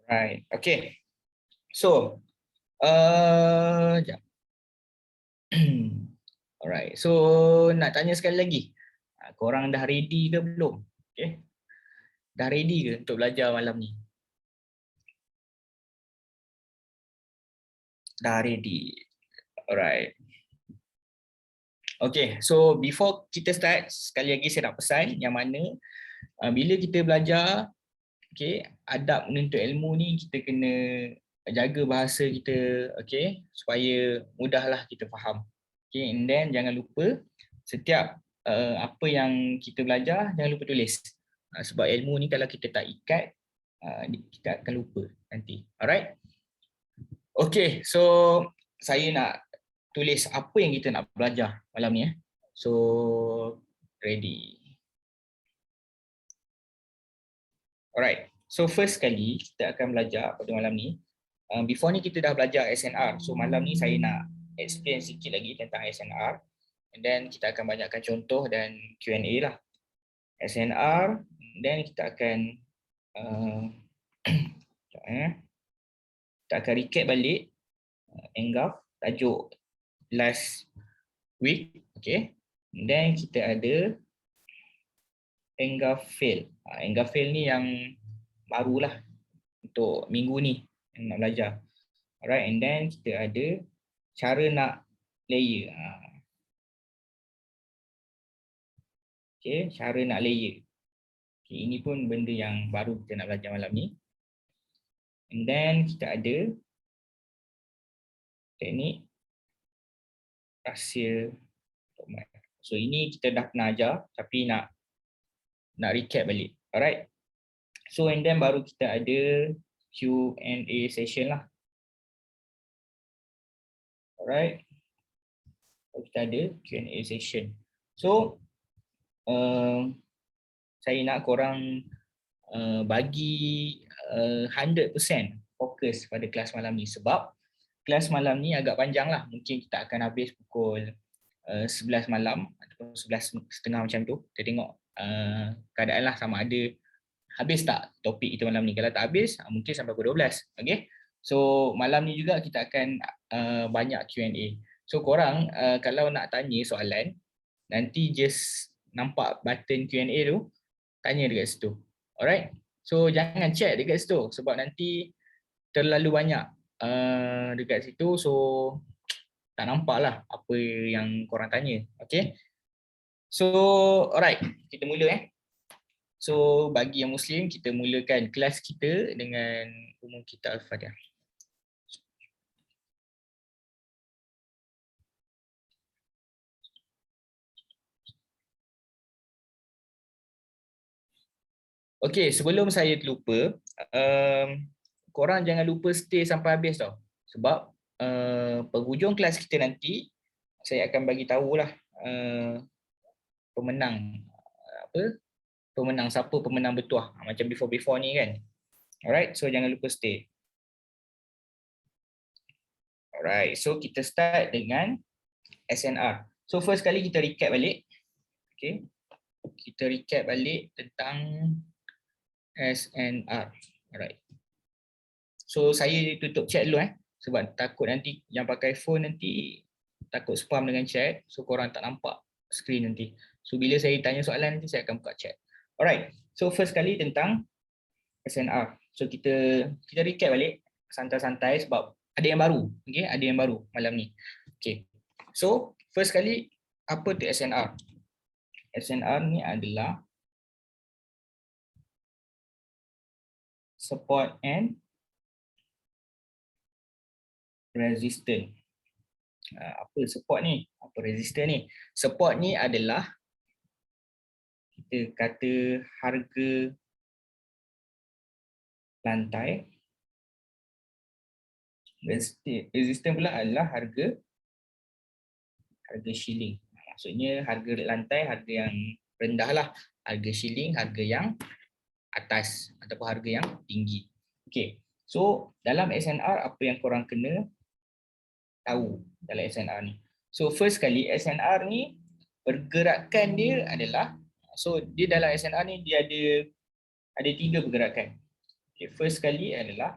Right. Okay. So, jap. Alright. So, nak tanya sekali lagi. Korang dah ready ke belum? Okay. Dah ready ke untuk belajar malam ni? Dah ready. Alright. Okay. So, before kita start, sekali lagi saya nak pesan yang mana bila kita belajar, okay, adab menuntut ilmu ni kita kena jaga bahasa kita, okay, supaya mudahlah kita faham. Okay, and then jangan lupa setiap apa yang kita belajar jangan lupa tulis. Sebab ilmu ni kalau kita tak ikat, kita akan lupa nanti. Alright? Okay, so saya nak tulis apa yang kita nak belajar malam ni. So, ready. Alright, so first kali kita akan belajar pada malam ni. Before ni kita dah belajar SNR. So malam ni saya nak explain sikit lagi tentang SNR. And then kita akan banyakkan contoh dan Q&A lah. SNR, then kita akan kita akan recap balik Engulf, tajuk last week, okay. And then kita ada Engulf fail. Engulf fail ni yang barulah untuk minggu ni yang nak belajar. Alright, and then kita ada cara nak layer. Okay, cara nak layer. Okay, ini pun benda yang baru kita nak belajar malam ni. And then kita ada teknik rahsia. So ini kita dah pernah ajar tapi nak recap balik. Alright. So and then baru kita ada Q&A session lah. Alright. So, kita ada Q&A session. So saya nak korang bagi 100% fokus pada kelas malam ni sebab kelas malam ni agak panjang lah. Mungkin kita akan habis pukul 11 malam ataupun 11:30 macam tu. Kita tengok keadaan lah sama ada habis tak topik kita malam ni. Kalau tak habis, mungkin sampai pukul 12. Okay? So malam ni juga kita akan banyak Q&A. So korang kalau nak tanya soalan, nanti just nampak button Q&A tu, tanya dekat situ. Alright? So jangan chat dekat situ sebab nanti terlalu banyak dekat situ, so tak nampak lah apa yang korang tanya. Okay? So alright, kita mula. So bagi yang Muslim, kita mulakan kelas kita dengan umum kita Al-Fatihah. Okay, sebelum saya terlupa, korang jangan lupa stay sampai habis tau. Sebab penghujung kelas kita nanti, saya akan bagi tahulah pemenang siapa pemenang bertuah. Macam before ni kan. Alright, so jangan lupa stay. Alright, so kita start dengan SNR. So first kali kita recap balik. Okay. Kita recap balik tentang SNR. Alright. So saya tutup chat dulu sebab takut nanti yang pakai phone nanti takut spam dengan chat. So korang tak nampak screen nanti. So bila saya tanya soalan nanti saya akan buka chat. Alright. So first kali tentang SNR. So kita recap balik santai-santai sebab ada yang baru. Okay, ada yang baru malam ni. Okay. So first kali apa tu SNR? SNR ni adalah support and resistance. Apa support ni? Apa resistance ni? Support ni adalah kita kata harga lantai. Resistance pula adalah harga shilling. Maksudnya harga lantai, harga yang rendah lah. Harga shilling, harga yang atas ataupun harga yang tinggi. Okay. So dalam SNR apa yang korang kena tahu dalam SNR ni? So first kali SNR ni pergerakan dia adalah, so dia dalam SNR ni dia ada 3 pergerakan. Okay, first sekali adalah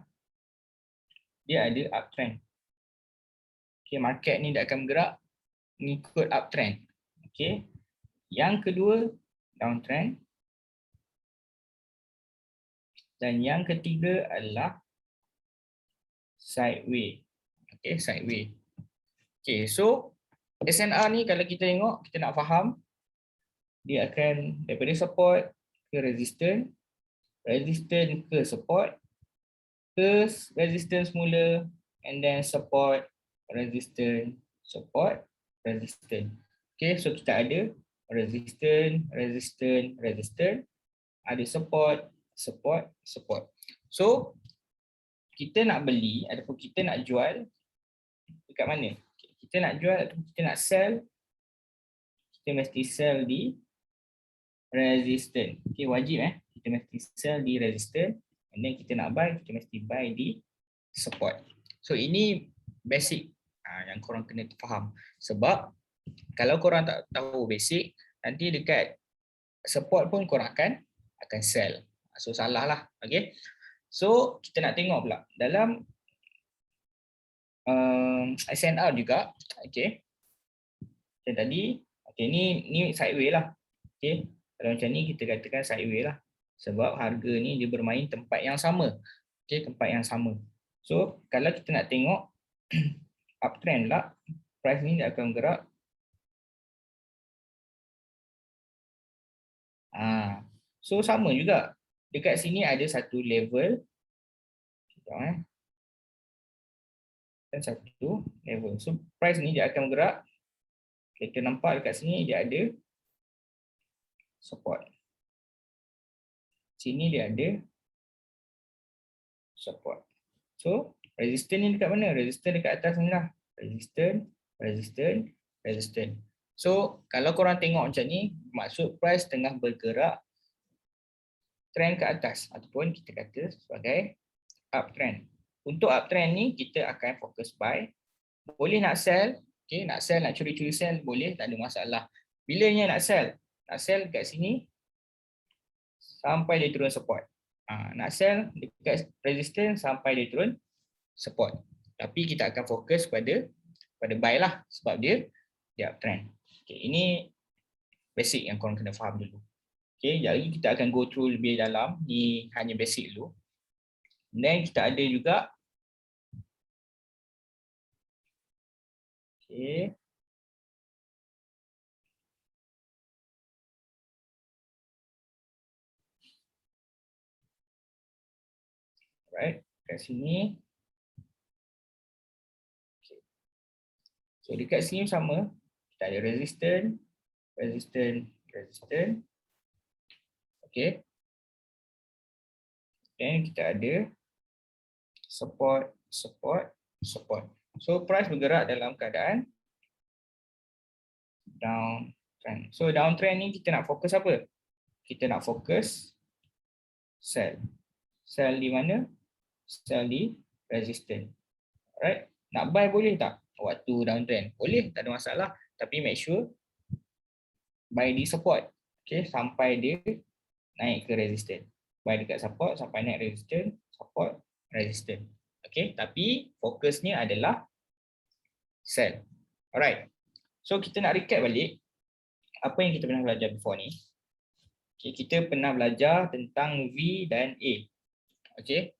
dia ada uptrend. Okay, market ni dia akan bergerak mengikut uptrend. Okay. Yang kedua, downtrend. Dan yang ketiga adalah sideways. Okay, sideways. Okay, so SNR ni kalau kita tengok, kita nak faham, dia akan daripada support ke resistance, resistance ke support, ke resistance mula, and then support, resistance, support, resistance. Okay, so kita ada resistance, resistance, resistance, ada support, support, support. So kita nak beli ataupun kita nak jual dekat mana? Kita nak jual ataupun kita nak sell, kita mesti sell di resistance. Okay, wajib kita mesti sell di resistance, and then kita nak buy, kita mesti buy di support. So ini basic yang korang kena faham. Sebab kalau korang tak tahu basic, nanti dekat support pun korang akan sell. So salah lah. Okay. So kita nak tengok pula dalam SNR juga. Okay. Macam tadi, okay, ni sideways lah. Okay. Kalau macam ni kita katakan sideways lah. Sebab harga ni dia bermain tempat yang sama. Okay, tempat yang sama. So kalau kita nak tengok uptrend lah, price ni dia akan bergerak. So sama juga. Dekat sini ada satu level. Dan satu level. So price ni dia akan bergerak. Kita nampak dekat sini dia ada support. Sini dia ada support. So resistance ni dekat mana? Resistance dekat atas ni lah. Resistance, resistance, resistance. So kalau korang tengok macam ni, maksud price tengah bergerak trend ke atas ataupun kita kata sebagai uptrend. Untuk uptrend ni kita akan fokus buy. Boleh nak sell, okay, nak sell, nak curi-curi sell boleh, tak ada masalah. Bilanya nak sell? Nak sell kat sini sampai dia turun support. Nak sell dekat resistance sampai dia turun support. Tapi kita akan fokus pada buy lah sebab dia uptrend. Okay, ini basic yang korang kena faham dulu. Okay, jadi kita akan go through lebih dalam. Ni hanya basic dulu. Then kita ada juga okay. Right, kat sini. Okay. So dekat sini sama. Kita ada resistance, resistance, resistance. Okay. Dan kita ada support, support, support. So price bergerak dalam keadaan downtrend. So downtrend ni kita nak fokus apa? Kita nak fokus sell. Sell di mana? Sell di resistance. Alright. Nak buy boleh tak? Waktu downtrend. Boleh, tak ada masalah. Tapi make sure buy di support. Okay, sampai dia naik ke resistance. Buy dekat support sampai naik resistance, support, resistance. Okay, tapi fokusnya adalah sell. Alright. So kita nak recap balik apa yang kita pernah belajar before ni. Okay, kita pernah belajar tentang V dan A. Okay.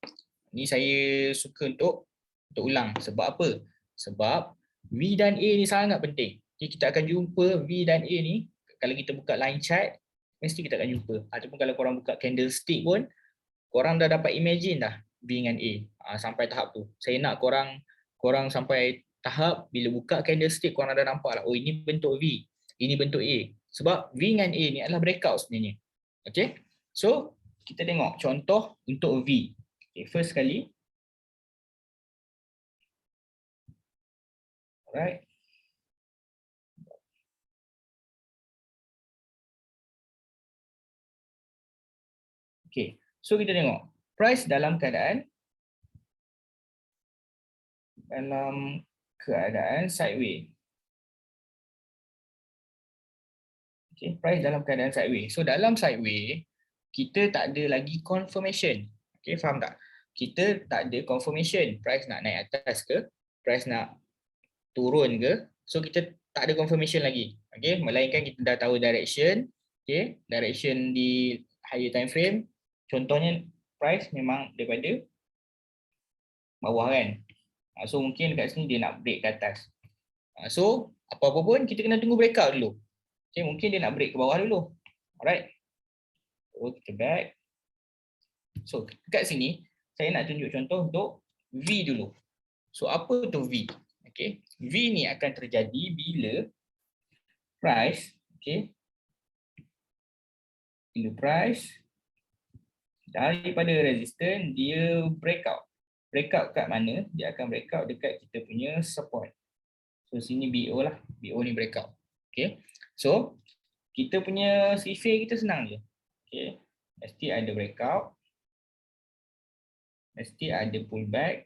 Ni saya suka untuk ulang. Sebab apa? Sebab V dan A ni sangat penting. Okay, kita akan jumpa V dan A ni kalau kita buka line chart, mesti kita akan jumpa. Ataupun kalau korang buka candlestick pun, korang dah dapat imagine dah V dengan A. Sampai tahap tu. Saya nak korang sampai tahap bila buka candlestick korang dah nampak lah, oh ini bentuk V, ini bentuk A. Sebab V dengan A ni adalah breakout sebenarnya. Okay. So, kita tengok contoh untuk V. Okay, first sekali. Alright. Okay, so kita tengok price dalam keadaan sideways. Okay, price dalam keadaan sideways. So dalam sideways kita tak ada lagi confirmation. Okay, faham tak? Kita tak ada confirmation price nak naik atas ke, price nak turun ke. So kita tak ada confirmation lagi. Okay, melainkan kita dah tahu direction. Okay, direction di higher time frame. Contohnya price memang daripada bawah kan. So mungkin dekat sini dia nak break ke atas. So apa-apa pun kita kena tunggu breakout dulu. Okay, mungkin dia nak break ke bawah dulu. Alright. So kita back. So dekat sini saya nak tunjuk contoh untuk V dulu. So apa tu V? Okay, V ni akan terjadi bila price, okay, bila price daripada resistance dia breakout. Breakout kat mana? Dia akan breakout dekat kita punya support. So sini BO lah. BO ni breakout. Okay. So kita punya CFA kita senang je. Okay. Mesti ada breakout. Mesti ada pullback.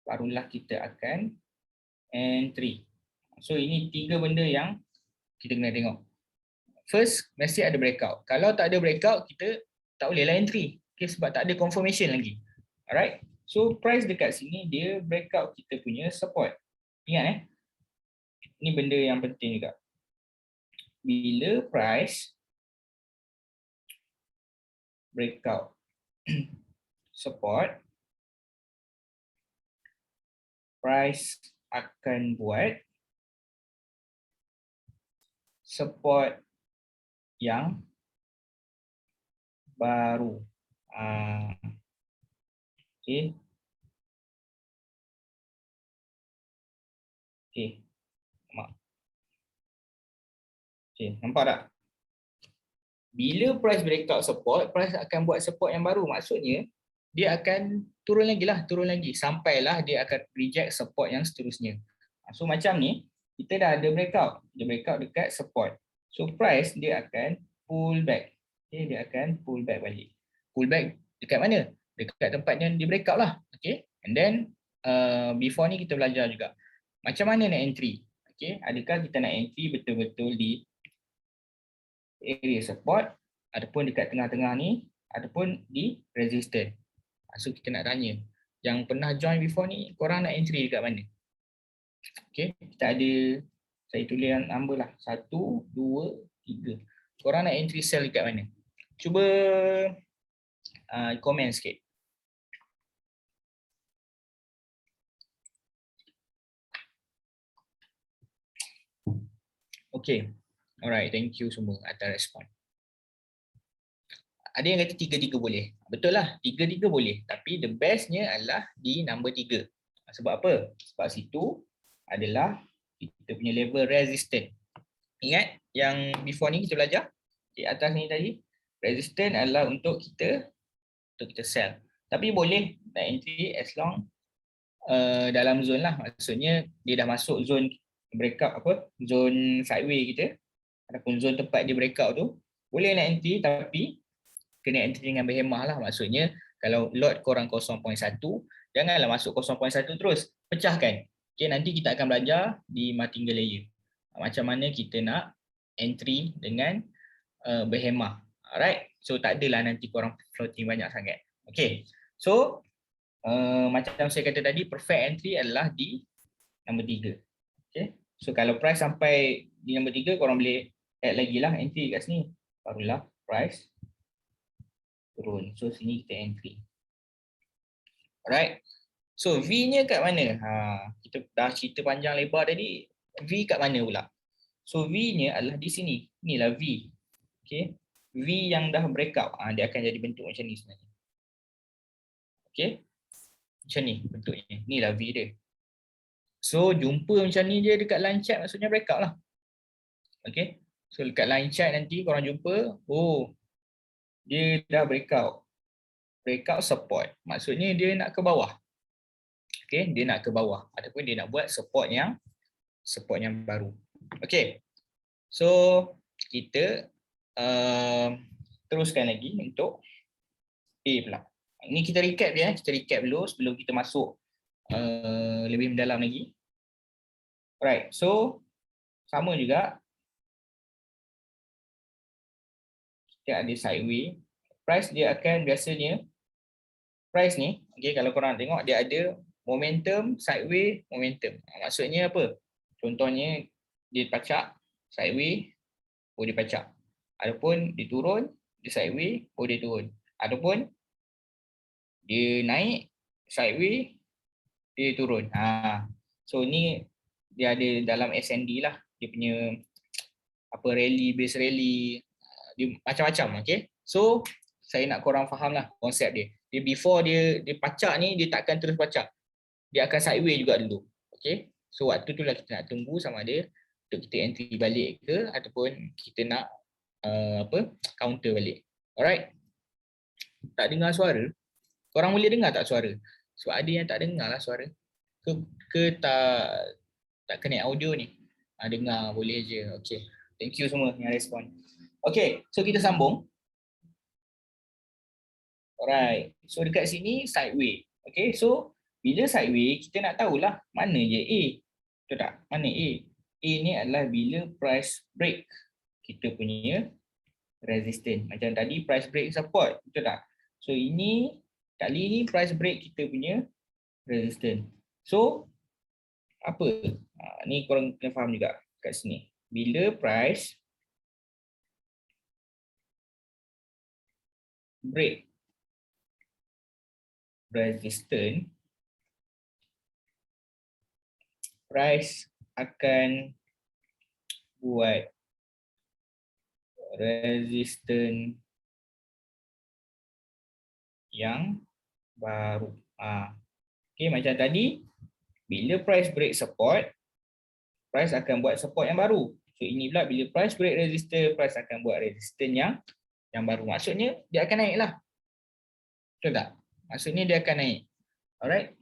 Barulah kita akan entry. So ini 3 benda yang kita kena tengok. First, mesti ada breakout. Kalau tak ada breakout, kita tak bolehlah entry. Okay, sebab tak ada confirmation lagi. Alright. So price dekat sini dia breakout kita punya support. Ingat ini benda yang penting juga. Bila price breakout support, price akan buat support yang baru. Okay. Okay. Okay. Nampak tak? Bila price breakout support, price akan buat support yang baru. Maksudnya, dia akan turun lagi lah, turun lagi. Sampailah dia akan reject support yang seterusnya. So macam ni, kita dah ada breakout. Dia breakout dekat support. So price dia akan pull back. Okay, dia akan pull back balik. Pull back dekat mana? Dekat tempat yang dia breakout lah. Okay. And then, before ni kita belajar juga. Macam mana nak entry? Okay. Adakah kita nak entry betul-betul di area support ataupun dekat tengah-tengah ni ataupun di resistance. So kita nak tanya, yang pernah join before ni, korang nak entry dekat mana? Okay, kita ada, saya tulis number lah, 1, 2, 3. Korang nak entry sell dekat mana? Cuba komen sikit. Okay, alright, thank you semua atas respon. Ada yang kata 3-3 boleh. Betul lah, 3-3 boleh. Tapi the bestnya adalah di number 3. Sebab apa? Sebab situ adalah kita punya level resistance. Ingat yang before ni kita belajar? Di atas ni tadi, resistance adalah untuk kita sell. Tapi boleh nak entry as long dalam zone lah. Maksudnya dia dah masuk zone breakout apa? Zone sideway kita ataupun zone tempat dia breakout tu, boleh nak entry tapi kena entry dengan berhemah lah. Maksudnya kalau lot korang 0.1, janganlah masuk 0.1 terus, pecahkan. Okay, nanti kita akan belajar di martingale layer macam mana kita nak entry dengan berhemah. Alright, so tak adalah nanti korang floating banyak sangat. Okay, so macam saya kata tadi, perfect entry adalah di nombor 3. Okay, so kalau price sampai di nombor 3, korang boleh add lagi lah entry kat sini. Barulah price turun. So sini kita entry. Alright. So V-nya kat mana? Kita dah cerita panjang lebar tadi. V kat mana pula? So V-nya adalah di sini. Inilah V. Okay. V yang dah breakout. Dia akan jadi bentuk macam ni sebenarnya. Okay. Macam ni bentuknya. Inilah V dia. So jumpa macam ni je dekat line chart, maksudnya breakout lah. Okay. So dekat line chart nanti korang jumpa. Oh, dia dah breakout. Breakout support. Maksudnya dia nak ke bawah. Okay, dia nak ke bawah ataupun dia nak buat support yang baru. Okay, so kita teruskan lagi untuk A pula. Ini kita recap ya, kita recap dulu sebelum kita masuk lebih mendalam lagi. Alright, so sama juga kita ada sideway, price dia akan biasanya, price ni, okay, kalau korang tengok dia ada momentum, sideways, momentum. Maksudnya apa? Contohnya dia pacak, sideways, dia pacak. Adapun dia turun, dia sideways, dia turun. Ataupun dia naik, sideways, dia turun. So ni dia ada dalam SND lah. Dia punya apa rally, base rally, dia macam-macam. Okay. So saya nak korang faham lah konsep dia. Dia before dia pacak ni, dia takkan terus pacak. Dia akan sideways juga dulu. Okay. So waktu tu lah kita nak tunggu sama ada untuk kita entry balik ke ataupun kita nak counter balik. Alright. Tak dengar suara? Korang boleh dengar tak suara? Sebab ada yang tak dengar lah suara. Ke tak connect audio ni? Dengar boleh je. Okay. Thank you semua yang respon. Okay. So kita sambung. Alright. So dekat sini sideways. Okay. So bila sideways kita nak tahulah mana je A. Betul tak? Mana A? A ni adalah bila price break kita punya resistance. Macam tadi price break support. Betul tak? So ini kali ni price break kita punya resistance. So apa? Ni korang kena faham juga kat sini. Bila price break resistance, price akan buat resistance yang baru. Okay, macam tadi, bila price break support, price akan buat support yang baru. So ini pula bila price break resistance, price akan buat resistance yang baru. Maksudnya dia akan naik lah. Betul tak? Maksudnya dia akan naik. Alright.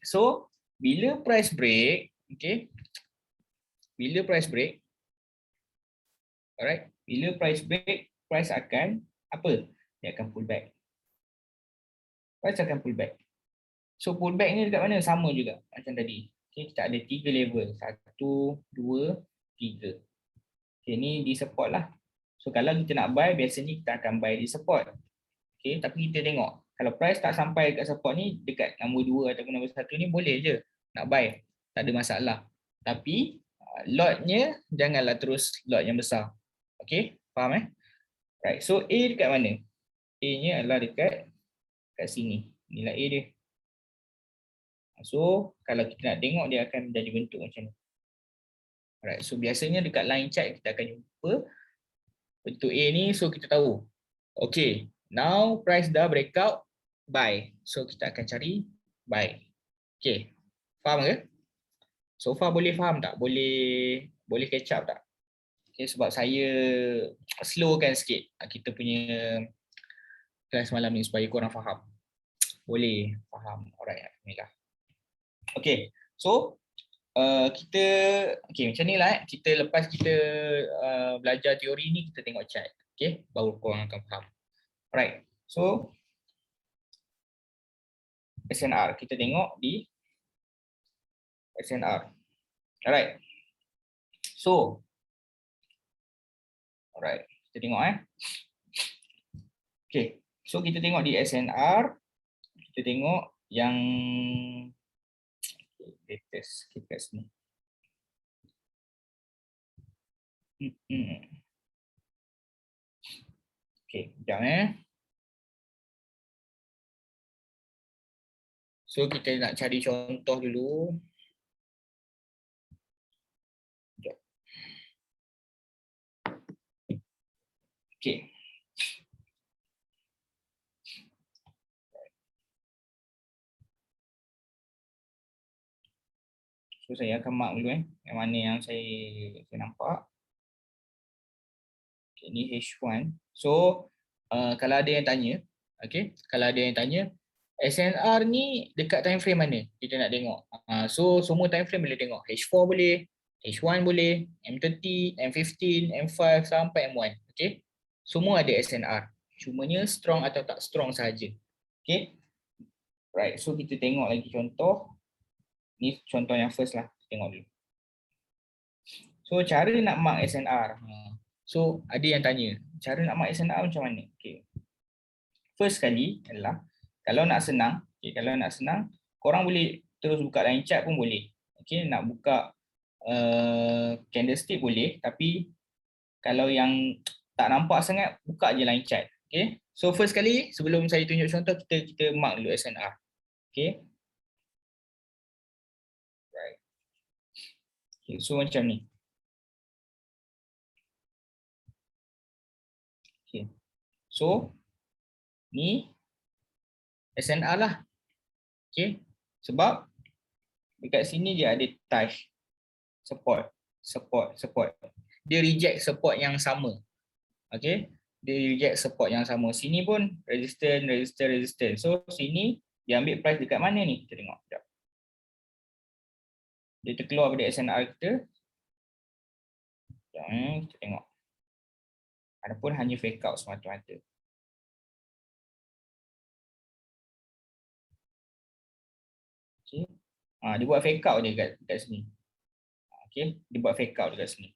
So bila price break, okay. Bila price break, alright. Bila price break, price akan apa? Dia akan pull back. Price akan pull back. So pullback ni dekat mana? Sama juga macam tadi. Okay, kita ada 3 level. 1, 2, 3. Okay, ni di support lah. So kalau kita nak buy, biasanya kita akan buy di support. Okay, tapi kita tengok. Kalau price tak sampai dekat support ni, dekat nombor 2 ataupun nombor 1 ni boleh je nak buy. Tak ada masalah. Tapi lotnya janganlah terus lot yang besar. Okay, faham Right, so A dekat mana? A nya adalah dekat sini. Inilah A dia. So, kalau kita nak tengok dia akan jadi bentuk macam ni. Alright, so biasanya dekat line chart kita akan jumpa bentuk A ni, so kita tahu. Okay, now price dah breakout, buy. So kita akan cari buy. Okay, faham ke? So far boleh faham tak? Boleh catch up tak? Okay, sebab saya slowkan sikit kita punya kelas malam ni supaya korang faham. Boleh faham. Alright, alhamdulillah. Okay, so kita macam ni lah kita lepas kita belajar teori ni kita tengok chart. Okay, baru korang akan faham. Alright, so SNR kita tengok di SNR. Alright, so alright kita tengok okay, so kita tengok di SNR, kita tengok yang latest kita kat sini. Okay, sekejap So kita nak cari contoh dulu. Sekejap. Okay. So saya akan mark dulu yang mana yang saya nampak. Okay, ini H1. So kalau ada yang tanya, kalau ada yang tanya SNR ni dekat time frame mana? Kita nak tengok. So semua time frame boleh tengok. H4 boleh, H1 boleh, M30, M15, M5 sampai M1. Okay. Semua ada SNR. Cumanya strong atau tak strong sahaja. Okay. Right. So kita tengok lagi contoh. Ni contoh yang first lah. Tengok dulu. So cara nak mark SNR. So ada yang tanya, cara nak mark SNR macam mana? Okay. first kali adalah kalau nak senang, kalau nak senang, korang boleh terus buka line chart pun boleh. Nak buka candlestick boleh, tapi kalau yang tak nampak sangat, buka je line chart. So first kali sebelum saya tunjuk contoh, kita mark dulu SNR. Right. So macam ni. So ni SNR lah. Sebab dekat sini dia ada touch support. Dia reject support yang sama. Dia reject support yang sama. Sini pun resistance. So sini dia ambil price dekat mana ni? Kita tengok sekejap. Dia terkeluar pada SNR kita. Kita tengok. Adapun hanya fake out semata-mata. Dia buat fake out dia kat sini. Dia buat fake out dekat sini.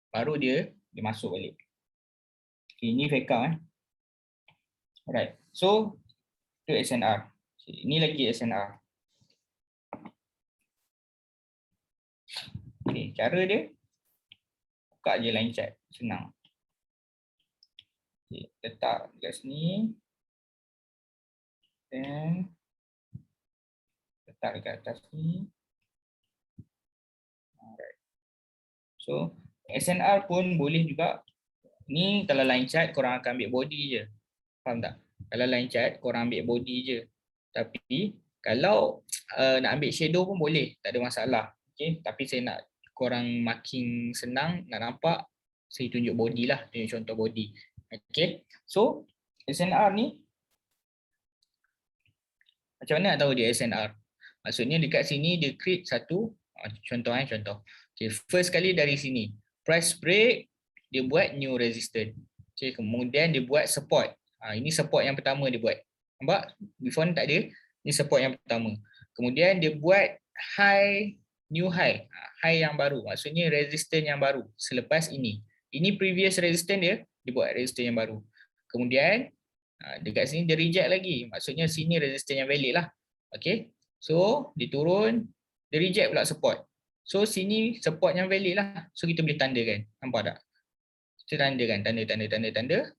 Baru dia masuk balik. Ini fake out. Alright. So itu SNR. Ini lagi SNR. Cara dia buka je line chart, senang. Letak dekat sini. Dan letak dekat atas ni. Alright. So SNR pun boleh juga. Ni kalau line chart korang akan ambil body je. Faham tak? Kalau line chart korang ambil body je. Tapi kalau nak ambil shadow pun boleh, tak ada masalah. Tapi saya nak korang makin senang nak nampak, saya tunjuk body lah, tunjuk contoh body. So SNR ni macam mana nak tahu dia SNR? Maksudnya dekat sini dia create satu contoh. First kali dari sini price break, dia buat new resistance. Kemudian dia buat support. Ini support yang pertama dia buat. Nampak? Before ni tak ada. Ini support yang pertama. Kemudian dia buat high, new high. High yang baru. Maksudnya resistance yang baru selepas ini. Ini previous resistance dia buat resistance yang baru. Kemudian dekat sini dia reject lagi. Maksudnya sini resistance yang valid lah. So dia turun, dia reject pula support. So sini support yang valid lah. So kita boleh tandakan. Nampak tak? Kita tandakan, tanda.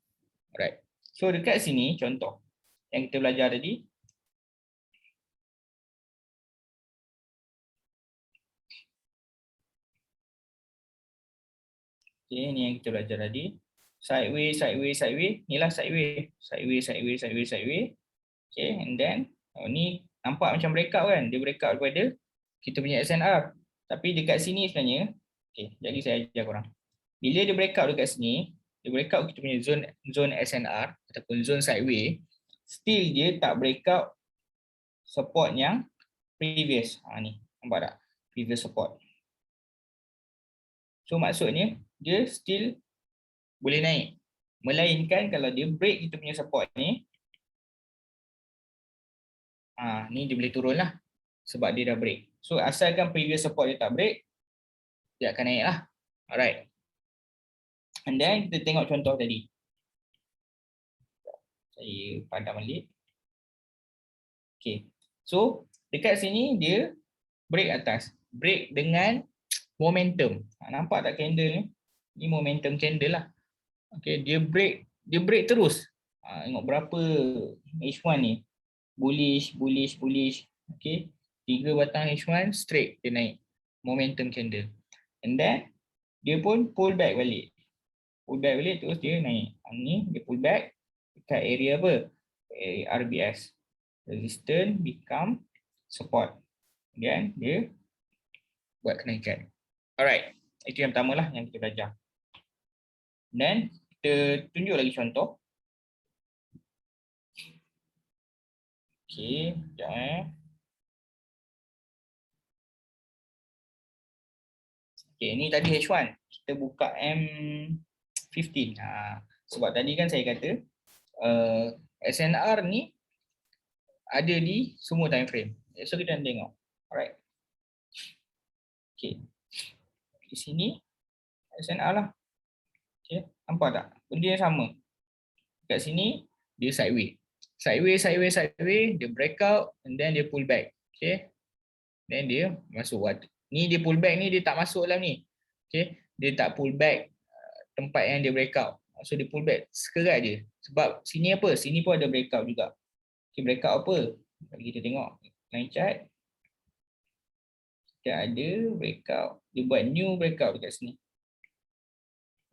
Alright. So dekat sini contoh yang kita belajar tadi. Ini yang kita belajar tadi. Sideways. Inilah sideways. And then ni nampak macam breakout kan? Dia breakout kepada kita punya SNR. Tapi dekat sini sebenarnya, jadi saya ajar korang. Bila dia breakout dekat sini, dia breakout kita punya zone SNR ataupun zone sideways, still dia tak breakout support yang previous. Ni, nampak tak? Previous support. So maksudnya dia still boleh naik. Melainkan kalau dia break kita punya support ni, ni dia boleh turun lah. Sebab dia dah break. So asalkan previous support dia tak break, dia akan naik lah. Alright. And then kita tengok contoh tadi. Saya padam balik. So dekat sini dia break atas. Break dengan momentum. Nampak tak candle ni? Ni momentum candle lah. Dia break terus. Tengok berapa H1 ni. Bullish. 3 batang H1 straight dia naik. Momentum candle. And then dia pun pull back balik. Terus dia naik. Ni dia pull back dekat area apa? RBS. Resistance become support. Kemudian dia buat kenaikan. Alright. Itu yang pertama lah yang kita belajar. Dan kita tunjuk lagi contoh. Sekejap. Ni tadi H1. Kita buka M15. Sebab tadi kan saya kata SNR ni ada di semua time frame. So kita tengok. Alright. Di sini SNR lah. Nampak tak? Benda yang sama. Dekat sini dia sideways. Sideways, dia break out and then dia pull back. Okay. Then dia masuk. Ni dia pull back ni dia tak masuk dalam ni. Okay. Dia tak pull back tempat yang dia break out. So dia pull back sekerat je. Sebab sini apa? Sini pun ada breakout juga. Okay, breakout apa? Bagi kita tengok line chart. Kita ada breakout. Dia buat new breakout dekat sini.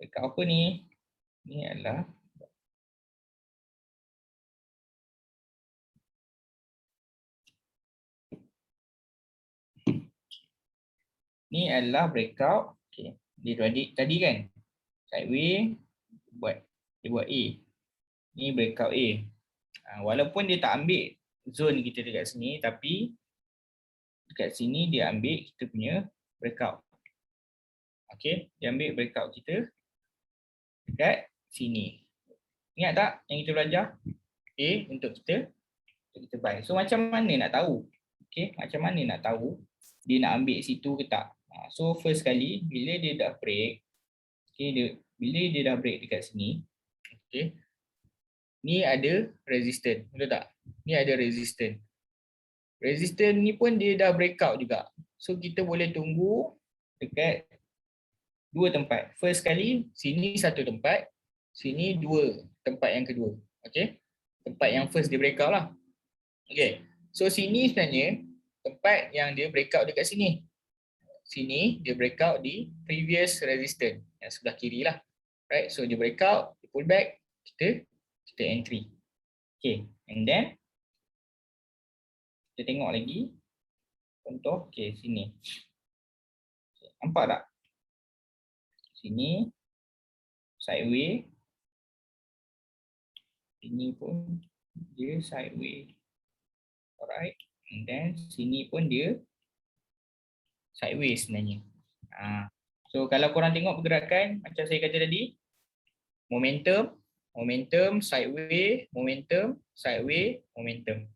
Breakout apa ni? Ni adalah breakout. Okay. Dia tadi kan sideways dia buat A. Ni breakout A. Walaupun dia tak ambil zone kita dekat sini, tapi dekat sini dia ambil kita punya breakout. Okay, dia ambil breakout kita dekat sini. Ingat tak yang kita belajar? A untuk kita buy. So macam mana nak tahu? Okay, macam mana nak tahu dia nak ambil situ ke tak? So first kali bila dia dah break, okay, bila dia dah break dekat sini, okay, ni ada resistance, betul tak? Ni ada resistance. Resistance ni pun dia dah breakout juga. So kita boleh tunggu dekat dua tempat. First kali sini satu tempat, sini dua tempat yang kedua. Okay? Tempat yang first dia breakout lah. Okay. So sini sebenarnya tempat yang dia breakout dekat sini. Sini dia breakout di previous resistance yang sebelah kiri lah. Right? So dia breakout, dia pull back, kita entry. Okay. And then kita tengok lagi contoh. Okay, sini. Nampak tak? Sini sideways. Sini pun dia sideways. Alright. And then sini pun dia sideways sebenarnya. So kalau korang tengok pergerakan macam saya kata tadi, momentum, sideways, momentum, sideways, momentum.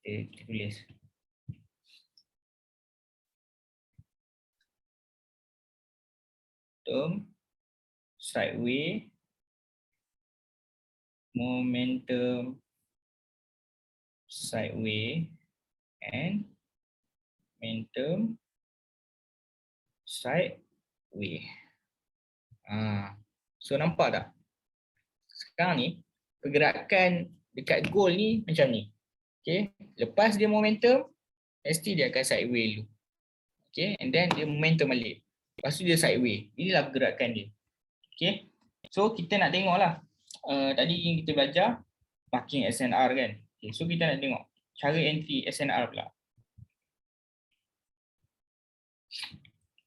Okay, kita tulis. Sideways, momentum, sideways, and momentum, sideways. So nampak tak? Sekarang ni pergerakan dekat goal ni macam ni. Okay, lepas dia momentum, mesti dia akan sideways dulu. Okay, and then dia momentum balik. Lepas tu dia sideways. Inilah pergerakan dia. Okay, so kita nak tengok lah. Tadi yang kita belajar marking SNR kan. Okay, so kita nak tengok cara entry SNR pula.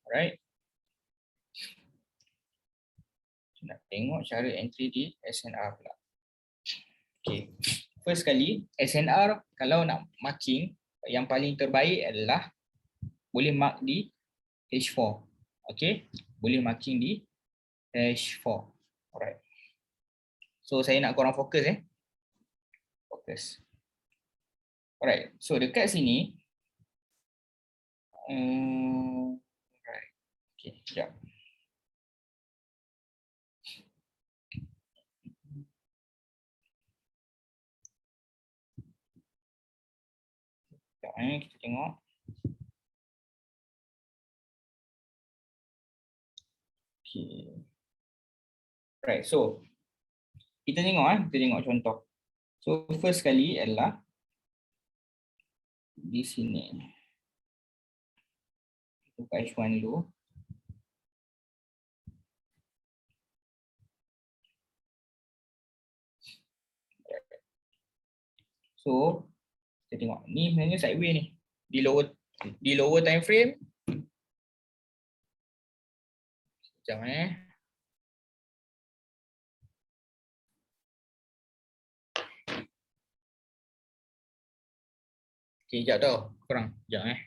Alright. Nak tengok cara entry di SNR pula. Okay, first kali SNR kalau nak marking, yang paling terbaik adalah boleh mark di H4. Okay, boleh marking di H4. Alright. So saya nak korang fokus fokus. Alright, so dekat sini alright. Okay, sekejap. Kita tengok. Okay. Right, so kita tengok contoh. So first kali adalah di sini. Buka H1 dulu. So kita tengok ni sebenarnya sideways ni. Di lower time frame. Sekejap Okay, sekejap tau. Kurang. Sekejap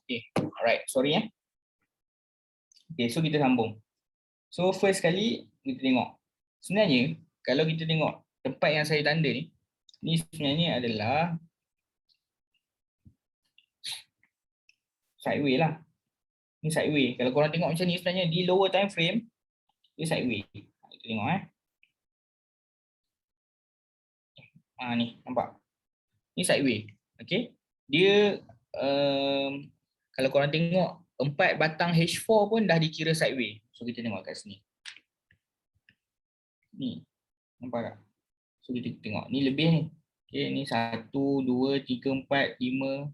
Okay, alright, sorry ya. Okay, so kita sambung. So first kali kita tengok. Sebenarnya kalau kita tengok tempat yang saya tanda ni sebenarnya adalah sideway lah. Ni sideway. Kalau korang tengok macam ni sebenarnya di lower time frame dia sideway. Kita tengok ni nampak. Ni sideway. Okay. Dia kalau korang tengok 4 batang H4 pun dah dikira sideway. So kita tengok kat sini. Ni. Nampak tak? So kita tengok. Ni lebih ni. Okay, ni 1, 2, 3, 4, 5,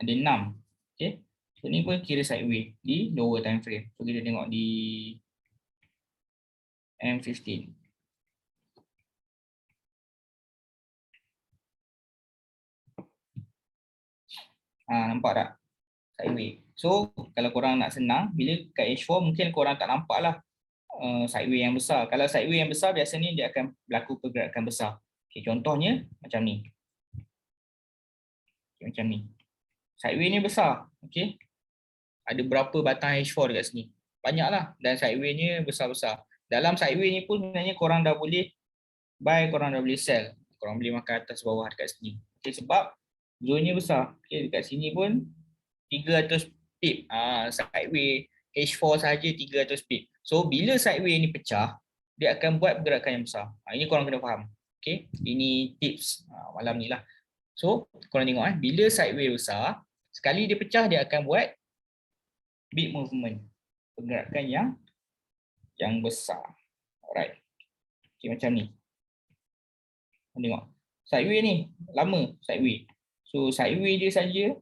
ada 6. Okay. So ni pun kira sideway di lower time frame. So kita tengok di M15. Nampak tak? Sideway. So kalau korang nak senang, bila kat H4 mungkin korang tak nampak lah sideway yang besar. Kalau sideway yang besar biasanya dia akan berlaku pergerakan besar. Okay, contohnya macam ni. Okay, macam ni. Sideway ni besar. Okay. Ada berapa batang H4 dekat sini? Banyaklah. Dan sideway-nya besar-besar. Dalam sideway ni pun sebenarnya korang dah boleh buy, korang dah boleh sell. Korang boleh makan atas bawah dekat sini. Okay, sebab zonnya besar. Okay, dekat sini pun 300 pip. Sideway H4 saja 300 pip. So bila sideway ni pecah, dia akan buat pergerakan yang besar. Ini korang kena faham. Okay, ini tips malam ni lah. So korang tengok bila sideway besar, sekali dia pecah dia akan buat big movement, pergerakan yang besar. Alright. Okay, macam ni. Tengok. Sideway ni lama sideway. So sideway dia saja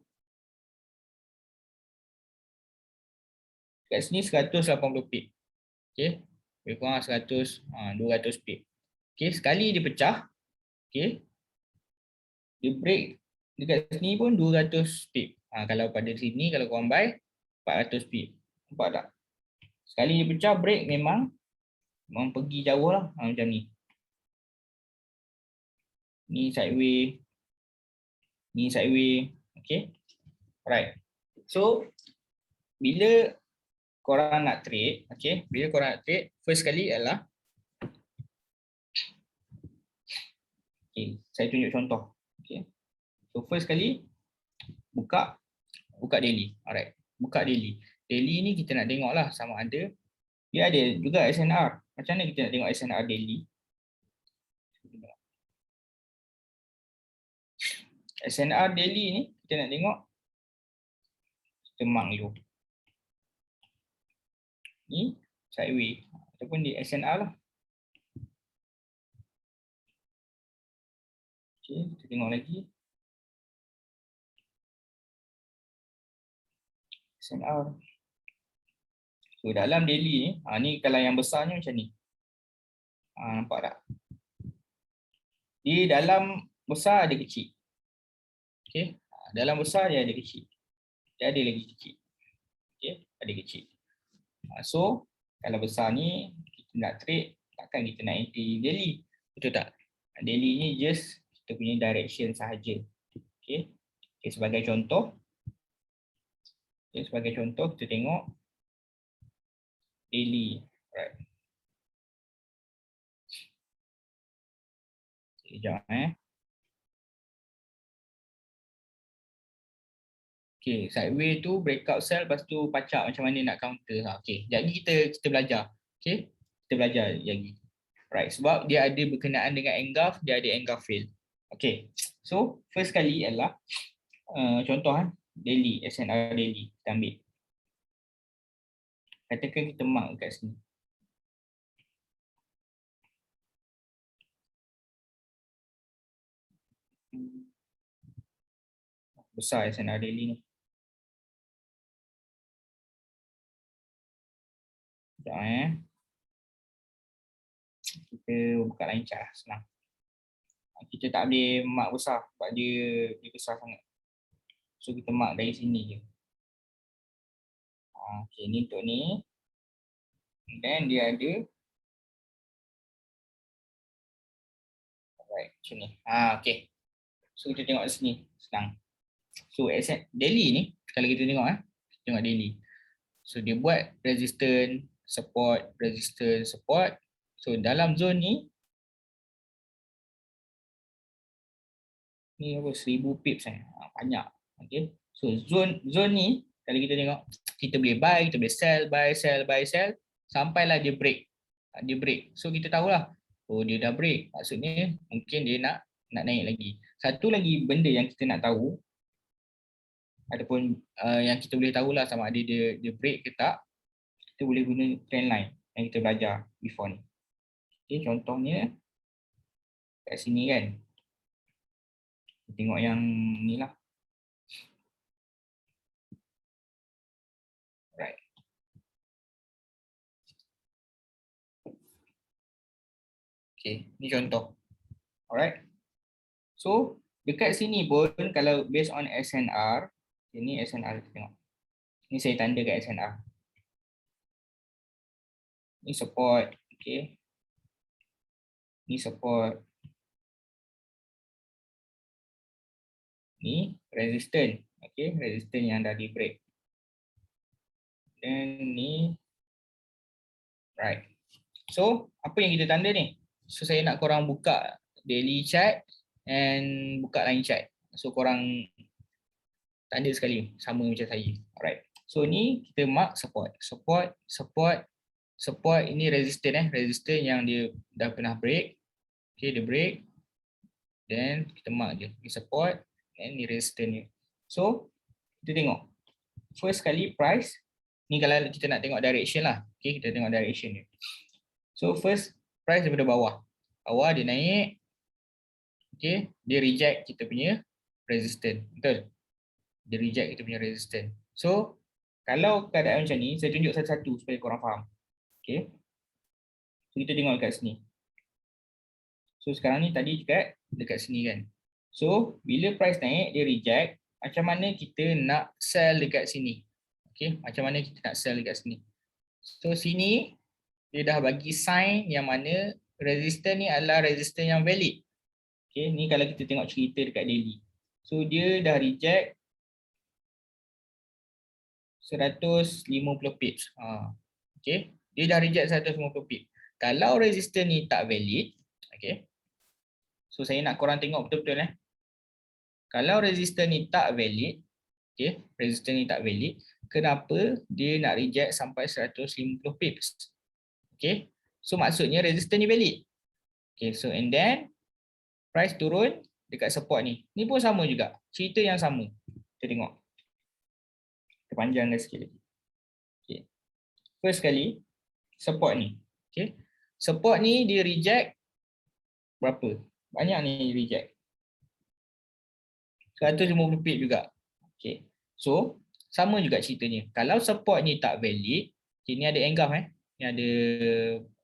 kat sini 180 pip. Okey. Lebih kurang 100 200 pip. Okey, sekali dia pecah, okey. Dia break dekat sini pun 200 pip. Kalau pada sini kalau korang buy 400 pip. Nampak tak? Sekali dia pecah break memang pergi jauh lah macam ni. Ni sideway. Ni sideway. Okay. Alright. So, bila korang nak trade, okay. Bila korang nak trade, first kali adalah okay, saya tunjuk contoh. Okay. So, first kali buka daily. Alright. Buka daily. Daily ni kita nak tengok lah sama ada dia ada juga SNR. Macam mana kita nak tengok SNR daily? SNR daily ni kita nak tengok, kita mark dulu. Ni sideway ataupun di SNR lah. Okay, kita tengok lagi. SNR. So dalam daily ni, ni kalau yang besarnya macam ni. Nampak tak? Di dalam besar ada kecil. Okay. Dalam besar dia ada kecil. Dia ada lagi kecil. Okay. Ada kecil. So kalau besar ni kita nak trade, takkan kita nak entry daily. Betul tak? Daily ni just kita punya direction sahaja. Okay. Okay, sebagai contoh. Okay, sebagai contoh kita tengok daily. Right. Sekejap Okay, sideway tu breakout sell, lepas tu pacak macam mana nak counter. Okay, jadi kita belajar. Okay, kita belajar lagi. Right, sebab dia ada berkenaan dengan engulf, dia ada engulf fail. Okay, so first kali adalah contoh daily, SNR daily. Kita ambil. Katakan kita mark kat sini. Besar SNR daily ni. Sekejap kita buka lincah, senang. Kita tak boleh mark besar sebab dia besar sangat. So kita mark dari sini je. Okay, ni untuk ni. Dan dia ada right, macam ni. Okay. So kita tengok sini, senang. So daily ni, kalau kita tengok tengok daily. So dia buat resistance, support, resistance, support. So dalam zone ni apa 1000 pips banyak. Okay. So zone ni kalau kita tengok, kita boleh buy, kita boleh sell, buy, sell, buy, sell sampailah dia break. Dia break. So kita tahulah, oh dia dah break. Maksudnya mungkin dia nak naik lagi. Satu lagi benda yang kita nak tahu ataupun yang kita boleh tahulah sama ada dia break ke tak, kita boleh guna trend line yang kita belajar before ni. Okay, contohnya kat sini kan. Tengok yang ni lah. Right. Okay, ni contoh. Alright. So, dekat sini pun kalau based on SNR, ini SNR kita tengok. Ni saya tanda kat SNR. Ni support, okay. Ni support. Ni resistance, okay, resistance yang dah di break. Dan ni right. So, apa yang kita tanda ni? So, saya nak korang buka daily chart and buka line chart. So, korang tanda sekali sama macam saya. Alright. So, ni kita mark support. Support, support, support. Ini resistance resistance yang dia dah pernah break. Okay, dia break. Then, kita mark je. Ni support and ni resistance ni. So, kita tengok. First kali price. Ni kalau kita nak tengok direction lah. Okay, kita tengok direction ni. So, first price daripada bawah. Bawah dia naik. Okay, dia reject kita punya resistance. Betul? Dia reject kita punya resistance. So, kalau keadaan macam ni, saya tunjuk satu-satu supaya korang faham. Okay. So, kita tengok dekat sini. So, sekarang ni tadi dekat sini kan. So, bila price naik, dia reject. Macam mana kita nak sell dekat sini? Okay, macam mana kita nak sell dekat sini? So, sini, dia dah bagi sign yang mana resistance ni adalah resistance yang valid. Okay, ni kalau kita tengok cerita dekat daily. So, dia dah reject 150 pips. Okay, dia dah reject 150 pips. Kalau resistance ni tak valid, okay. So, saya nak korang tengok betul-betul Kalau resistance ni tak valid, okay, resistance ni tak valid, kenapa dia nak reject sampai 150 pips? Okay, so maksudnya resistance ni valid. Okay, so and then price turun dekat support ni. Ni pun sama juga, cerita yang sama. Kita tengok. Kita panjangkan sikit lagi. Okay. First kali support ni. Okay. Support ni dia reject berapa? Banyak ni reject. 150 pip juga. Okay. So, sama juga ceritanya. Kalau support ni tak valid, okay, ni ada engulf Ni ada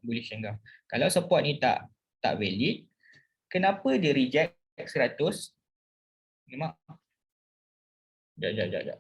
bullish engulf. Kalau support ni tak valid, kenapa dia reject 100? Memang. Jap.